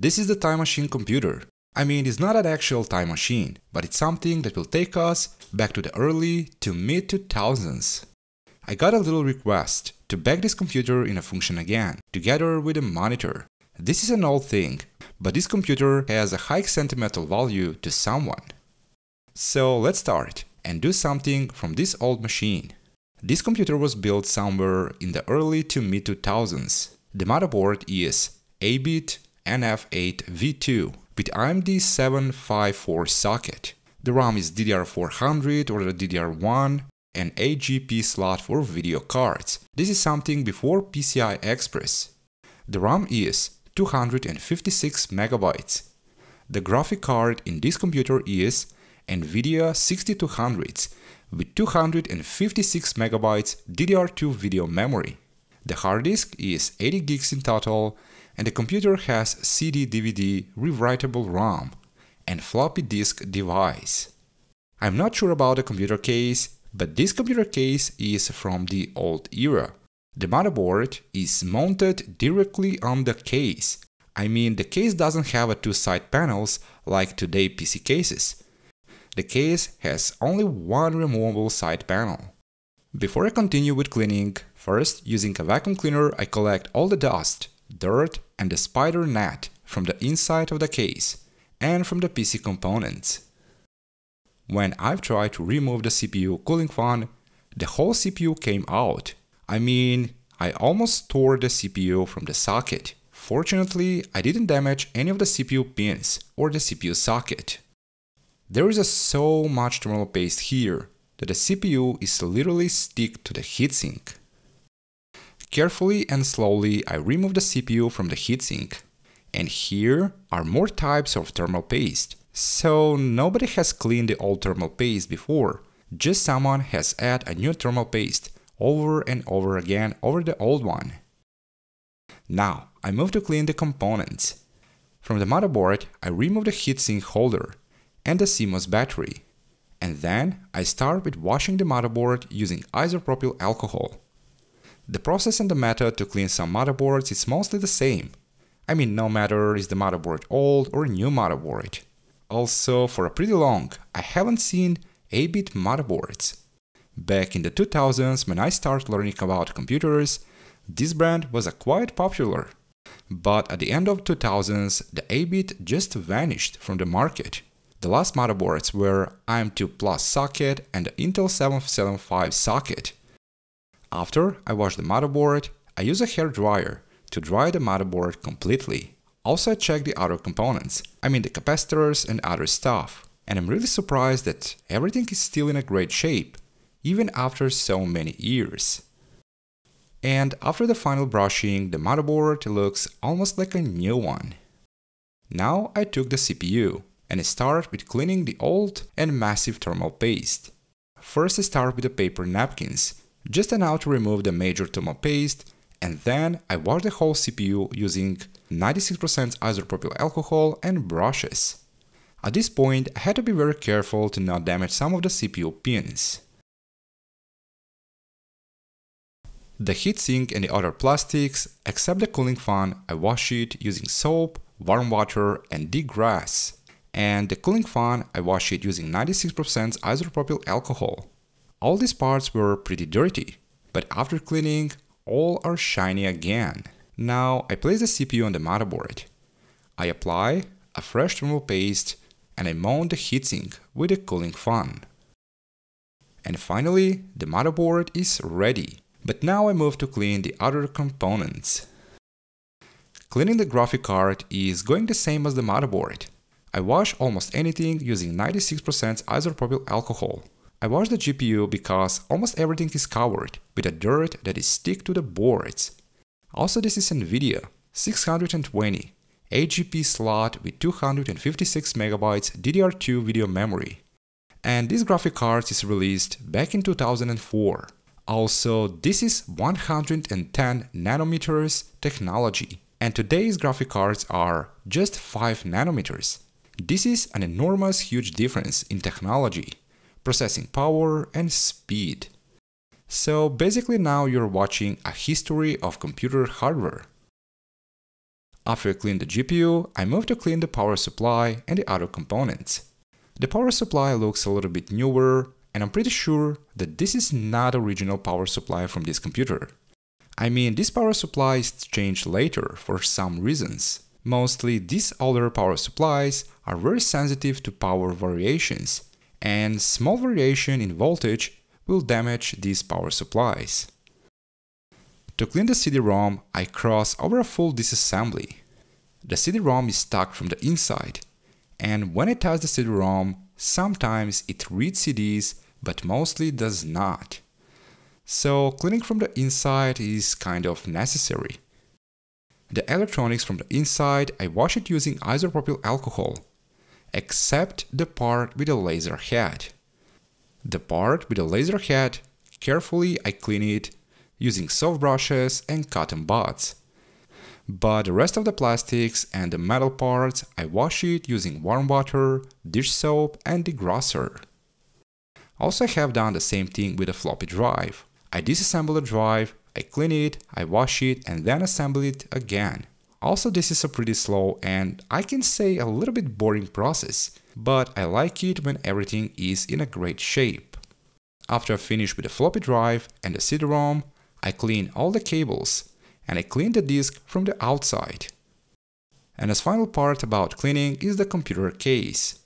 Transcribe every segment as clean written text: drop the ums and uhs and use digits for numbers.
This is the time machine computer. I mean, it's not an actual time machine, but it's something that will take us back to the early to mid-2000s. I got a little request to back this computer in a function again, together with a monitor. This is an old thing, but this computer has a high sentimental value to someone. So let's start and do something from this old machine. This computer was built somewhere in the early to mid-2000s. The motherboard is 8-bit NF8V2 with AMD 754 socket. The RAM is DDR400 or the DDR1 and 8GB slot for video cards. This is something before PCI Express. The RAM is 256 MB. The graphic card in this computer is NVIDIA 6200 with 256 MB DDR2 video memory. The hard disk is 80 gigs in total, and the computer has CD-DVD rewritable ROM and floppy disk device. I'm not sure about the computer case, but this computer case is from the old era. The motherboard is mounted directly on the case. I mean, the case doesn't have two side panels like today's PC cases. The case has only one removable side panel. Before I continue with cleaning, first, using a vacuum cleaner, I collect all the dust, dirt and the spider net from the inside of the case and from the PC components. When I've tried to remove the CPU cooling fan, the whole CPU came out. I mean, I almost tore the CPU from the socket. Fortunately, I didn't damage any of the CPU pins or the CPU socket. There is so much thermal paste here that the CPU is literally stick to the heatsink. Carefully and slowly I remove the CPU from the heatsink. And here are more types of thermal paste. So nobody has cleaned the old thermal paste before, just someone has added a new thermal paste over and over again over the old one. Now I move to clean the components. From the motherboard I remove the heatsink holder and the CMOS battery. And then I start with washing the motherboard using isopropyl alcohol. The process and the method to clean some motherboards is mostly the same. I mean, no matter is the motherboard old or new motherboard. Also, for a pretty long, I haven't seen 8-bit motherboards. Back in the 2000s, when I started learning about computers, this brand was quite popular. But at the end of 2000s, the 8-bit just vanished from the market. The last motherboards were AM2 Plus socket and the Intel 775 socket. After I wash the motherboard, I use a hair dryer to dry the motherboard completely. Also I check the other components, I mean the capacitors and other stuff. And I'm really surprised that everything is still in a great shape, even after so many years. And after the final brushing, the motherboard looks almost like a new one. Now I took the CPU and I start with cleaning the old and massive thermal paste. First I start with the paper napkins, just enough to remove the major thermal paste, and then I wash the whole CPU using 96% isopropyl alcohol and brushes. At this point I had to be very careful to not damage some of the CPU pins. The heatsink and the other plastics, except the cooling fan, I wash it using soap, warm water and degrass. And the cooling fan, I wash it using 96% isopropyl alcohol. All these parts were pretty dirty, but after cleaning, all are shiny again. Now I place the CPU on the motherboard. I apply a fresh thermal paste and I mount the heatsink with a cooling fan. And finally, the motherboard is ready. But now I move to clean the other components. Cleaning the graphic card is going the same as the motherboard. I wash almost anything using 96% isopropyl alcohol. I wash the GPU because almost everything is covered with a dirt that is stick to the boards. Also this is NVIDIA 620, 8GB slot with 256 MB DDR2 video memory. And this graphic card is released back in 2004. Also, this is 110 nanometers technology, and today's graphic cards are just 5 nanometers. This is an enormous huge difference in technology, processing power and speed. So basically now you're watching a history of computer hardware. After I clean the GPU, I move to clean the power supply and the other components. The power supply looks a little bit newer, and I'm pretty sure that this is not the original power supply from this computer. I mean, this power supply is changed later for some reasons. Mostly, these older power supplies are very sensitive to power variations, and small variation in voltage will damage these power supplies. To clean the CD-ROM, I cross over a full disassembly. The CD-ROM is stuck from the inside, and when I touch the CD-ROM, sometimes it reads CDs, but mostly does not. So cleaning from the inside is kind of necessary. The electronics from the inside, I wash it using isopropyl alcohol, except the part with the laser head. The part with the laser head, carefully I clean it using soft brushes and cotton buds. But the rest of the plastics and the metal parts, I wash it using warm water, dish soap and degrosser. Also, I have done the same thing with a floppy drive. I disassemble the drive, I clean it, I wash it and then assemble it again. Also, this is a pretty slow and I can say a little bit boring process, but I like it when everything is in a great shape. After I finish with the floppy drive and the CD-ROM, I clean all the cables and I clean the disk from the outside. And as final part about cleaning is the computer case.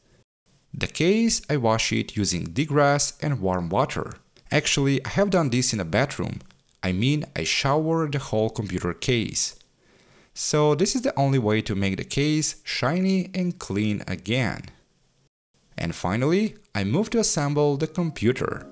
The case, I wash it using degrass and warm water. Actually, I have done this in a bathroom. I mean, I shower the whole computer case. So this is the only way to make the case shiny and clean again. And finally, I move to assemble the computer.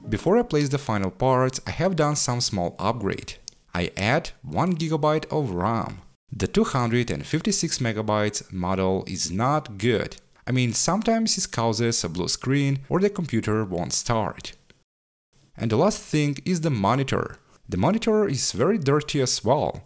Before I place the final parts, I have done some small upgrade. I add 1 GB of RAM. The 256 MB model is not good. I mean, sometimes it causes a blue screen or the computer won't start. And the last thing is the monitor. The monitor is very dirty as well.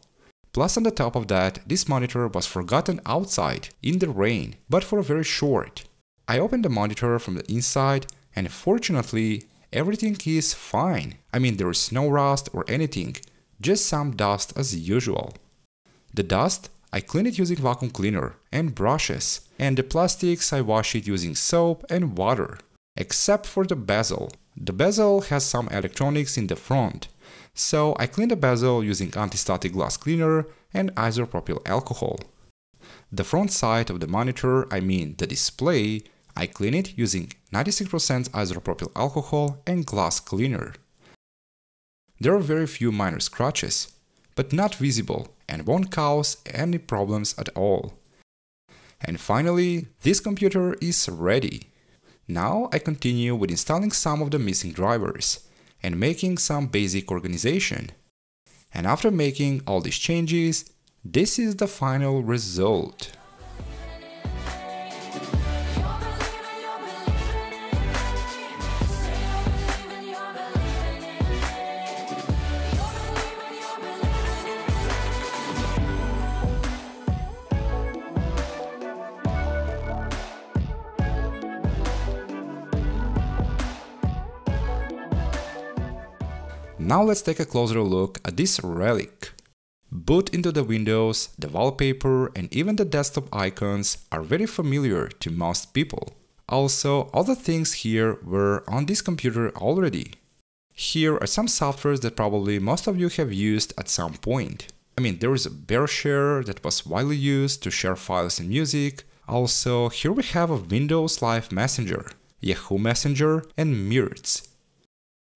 Plus on the top of that, this monitor was forgotten outside in the rain, but for very short. I opened the monitor from the inside and fortunately everything is fine. I mean, there is no rust or anything, just some dust as usual. The dust, I clean it using vacuum cleaner and brushes, and the plastics I wash it using soap and water, except for the bezel. The bezel has some electronics in the front, so I clean the bezel using anti-static glass cleaner and isopropyl alcohol. The front side of the monitor, I mean the display, I clean it using 96% isopropyl alcohol and glass cleaner. There are very few minor scratches, but not visible and won't cause any problems at all. And finally, this computer is ready. Now I continue with installing some of the missing drivers and making some basic organization. And after making all these changes, this is the final result. Now let's take a closer look at this relic. Boot into the windows, the wallpaper and even the desktop icons are very familiar to most people. Also, all the things here were on this computer already. Here are some softwares that probably most of you have used at some point. I mean, there is a BearShare that was widely used to share files and music. Also, here we have a Windows Live Messenger, Yahoo Messenger and Mirts.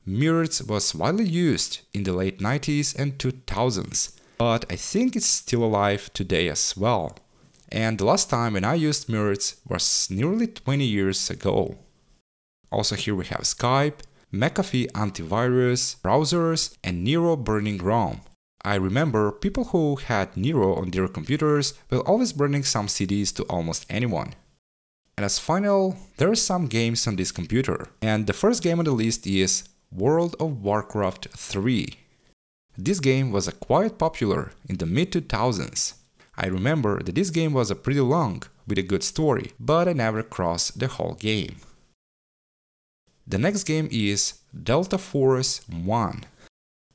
Mirts was widely used in the late 90s and 2000s, but I think it's still alive today as well. and the last time when I used mirrors was nearly 20 years ago. Also here we have Skype, McAfee antivirus, browsers, and Nero burning ROM. I remember people who had Nero on their computers were always burning some CDs to almost anyone. And as final, there are some games on this computer, and the first game on the list is World of Warcraft 3. This game was quite popular in the mid-2000s. I remember that this game was pretty long, with a good story, but I never crossed the whole game. The next game is Delta Force 1.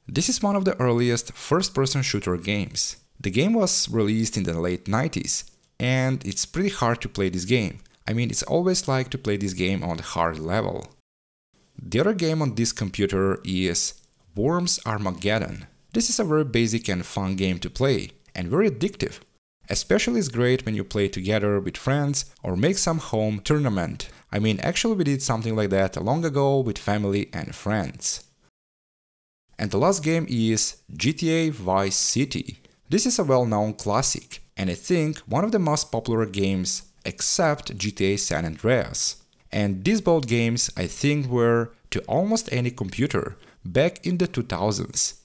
This is one of the earliest first-person shooter games. The game was released in the late 90s, and it's pretty hard to play this game. I mean, it's always like to play this game on the hard level. The other game on this computer is Worms Armageddon. This is a very basic and fun game to play, and very addictive. Especially it's great when you play together with friends or make some home tournament. I mean, actually we did something like that long ago with family and friends. And the last game is GTA Vice City. This is a well-known classic, and I think one of the most popular games except GTA San Andreas. And these both games I think were to almost any computer back in the 2000s.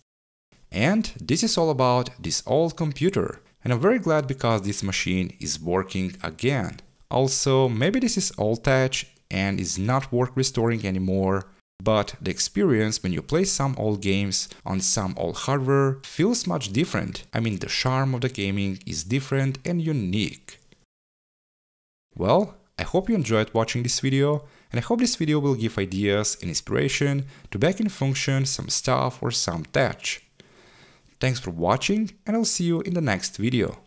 And this is all about this old computer, and I'm very glad because this machine is working again. Also, maybe this is old tech and is not worth restoring anymore, but the experience when you play some old games on some old hardware feels much different. I mean, the charm of the gaming is different and unique. Well, I hope you enjoyed watching this video, and I hope this video will give ideas and inspiration to back in function some stuff or some tech. Thanks for watching, and I'll see you in the next video.